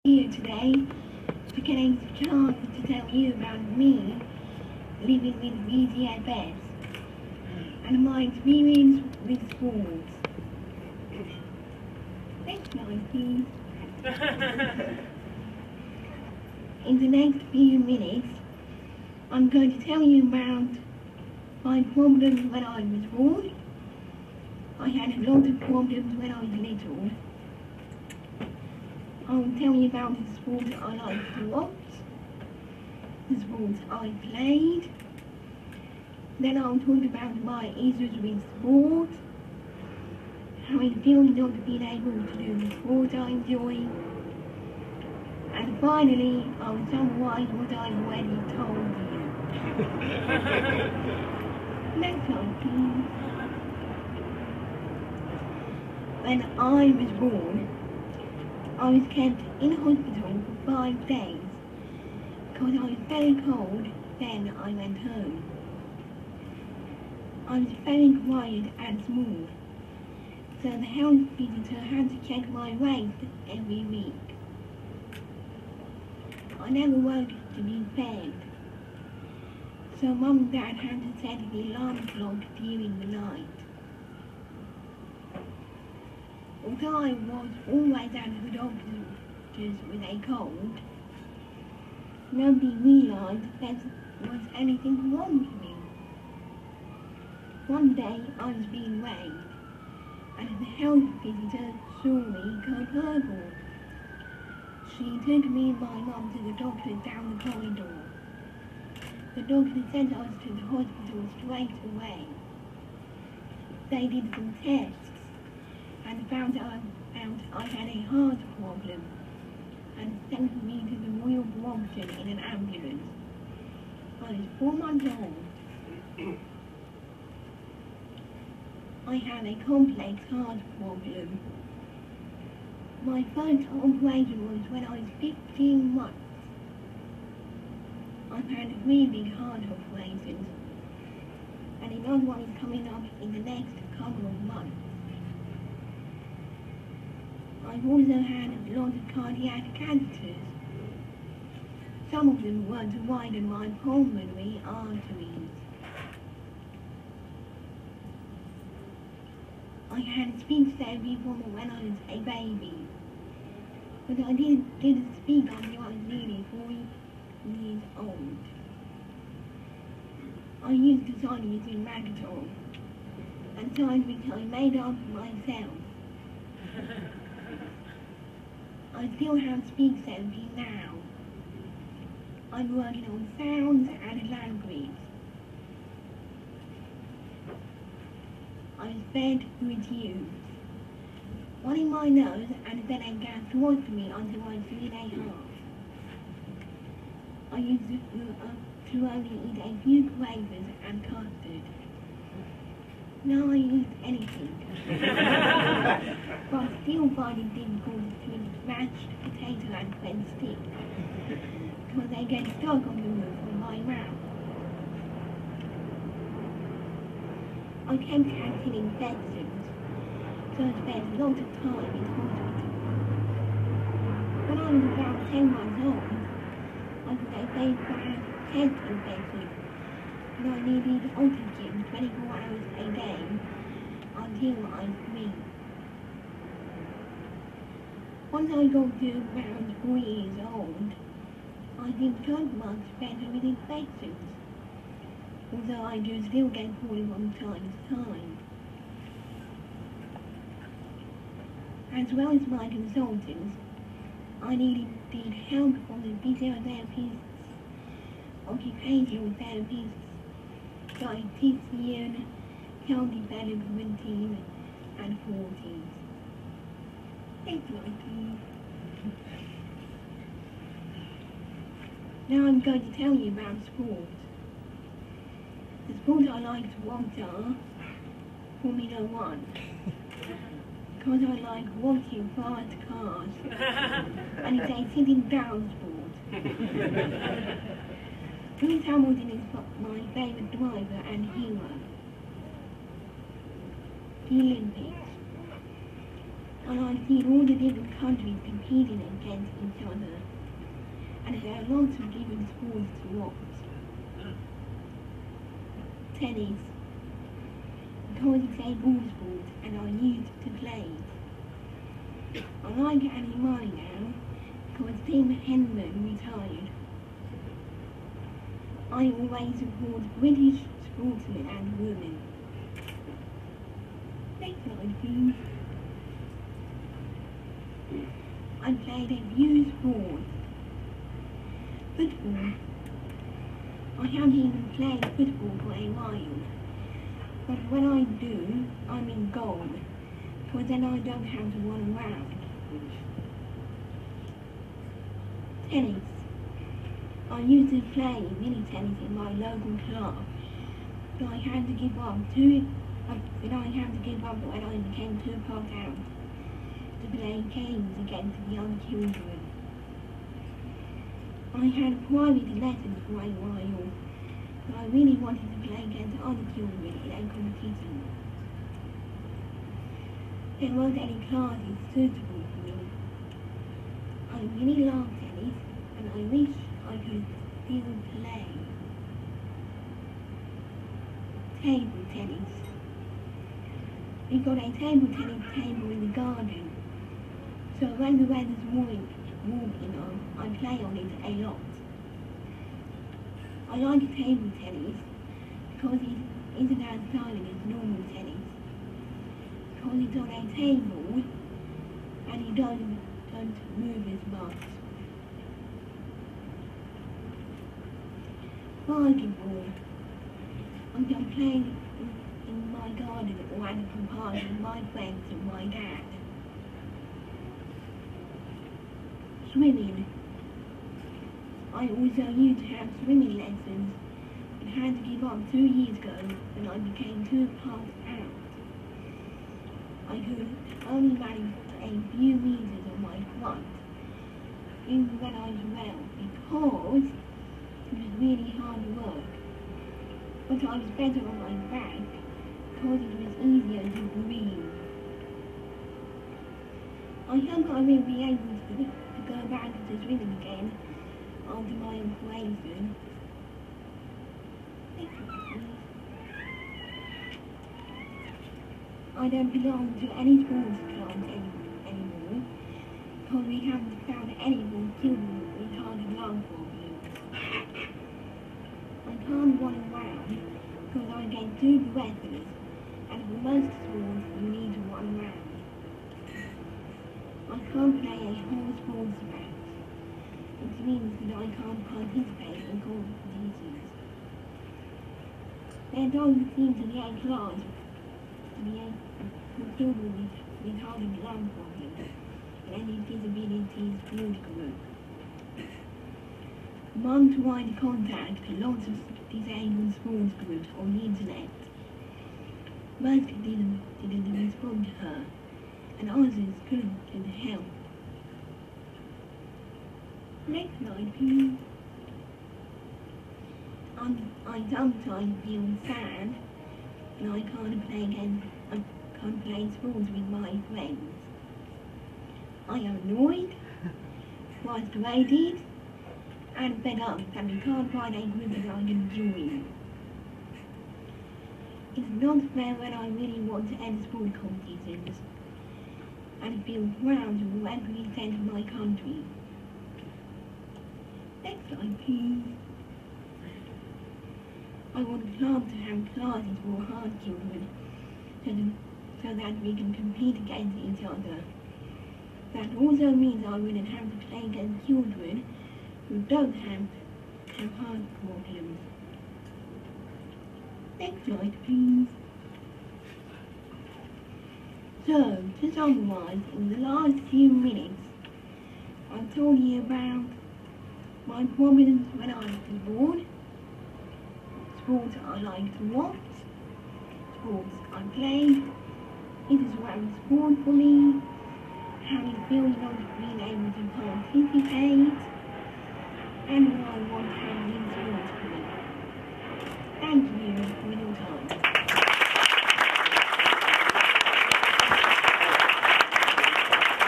here today to get a chance to tell you about me living with CHF and my experience with sports. Next slide, please. In the next few minutes, I'm going to tell you about my problems when I was born. I had a lot of problems when I was little. I'll tell you about the sports I like to watch, the sports I played. Then I'll talk about my issues with sport, how I feel not being able to do the sport I enjoy, and finally I'll summarize what I've already told you. Next slide, please. When I was born, I was kept in hospital for 5 days because I was very cold. Then I went home. I was very quiet and small, so the health visitor had to check my weight every week. I never wanted to be fed, so Mum and Dad had to set the alarm clock during the night. Although I was always at the doctor's with a cold, nobody realised there was anything wrong with me. One day I was being weighed, and the health visitor saw me go purple. She took me and my mum to the doctor down the corridor. The doctor sent us to the hospital straight away. They did some tests and found out I had a heart problem and sent me to the Royal Brompton in an ambulance. I was 4 months old. I had a complex heart problem. My first operation was when I was 15 months. I've had 3 big heart operations, and another one is coming up in the next couple of months. I've also had a lot of cardiac cancers. Some of them were to widen my pulmonary arteries. I had speech therapy from when I was a baby, but I didn't speak until I was nearly 4 years old. I used to sign using ragdoll, and signs which I made up myself. I still have speech therapy now. I'm working on sounds and language. I was fed with tubes, one in my nose and then a gastrostomy until I was 3.5. I used to only eat a few wafers and custard. Now I eat anything, but still find it difficult to eat mashed potato and bread sticks because they get stuck on the roof of my mouth. I kept catching infections, so I spent a lot of time in hospital. When I was about 10 months old, I got a very bad chest infection, and I needed oxygen 24 hours a day until I was 3. Once I got to around 4 years old, I didn't cope much better with infections, although I do still get poorly from time to time. As well as my consultants, I needed help from the physiotherapists, occupational therapists, dietitian, child development team, and 40s. Next slide, please. Now I'm going to tell you about sports. The sports I like to watch are Formula 1, because I like watching fast cars, and it's a sitting down sport. Lewis Hamilton is my favourite driver and hero. The Olympics. And I've seen all the different countries competing against each other. and there are lots of different sports to watch. Tennis, because it's a ball sport and I used to play it. I like Annie Murray now, because Tim Henman retired. I always support British sportsmen and women. Next slide, please. I played a few sports. Football. I haven't even played football for a while, but when I do, I'm in goal, because then I don't have to run around. Tennis. I used to play mini tennis in my local club, but I had to give up when I became too put out to play games against the young children. I had private lessons for a while, but I really wanted to play against other children in a competition. There weren't any classes suitable for me. I really love tennis, and I wish I could still play. Table tennis. We've got a table tennis table in the garden, so when the weather's warm, I play on it a lot. I like table tennis because it isn't as silent as normal tennis, because it's on a table and you don't move as much. Basketball. I'm going to play in my garden or at a park with my friends and my dad. Swimming. I also used to have swimming lessons, but had to give up 2 years ago when I became too passed out. I could only manage a few meters on my front, even when I was well, because it was really hard work. But I was better on my back, because it was easier to breathe. I hope I will be able to go back to swimming again after my operation. I don't belong to any sports club anymore, because we haven't found any for children with heart and lung problems. I can't run around because I get too breathless, and for most sports you need to run around. I can't play a whole sports match, which means that I can't participate in competitions. There doesn't seem to be a class for children with heart and lung problems in any disabilities field group. Mum tried to contact lots of disabled sports groups on the internet. Most didn't respond to her, and others couldn't help. Next slide, please. I sometimes feel sad, and I can't play sports with my friends. I am annoyed, frustrated, and fed up that we can't find a group that I can join. It's not fair when I really want to enter sport competitions and feel proud to represent my country. Next slide, please. I want clubs to have classes for hard children so that we can compete against each other. That also means I wouldn't have to play against children who don't have heart problems. Next slide, please. So, to summarise, in the last few minutes, I've told you about my problems when I was born, sports I like to watch, sports I play, it is around sport for me, how it feels not being able to participate, and what I want to have in sports for me. Thank you for your time.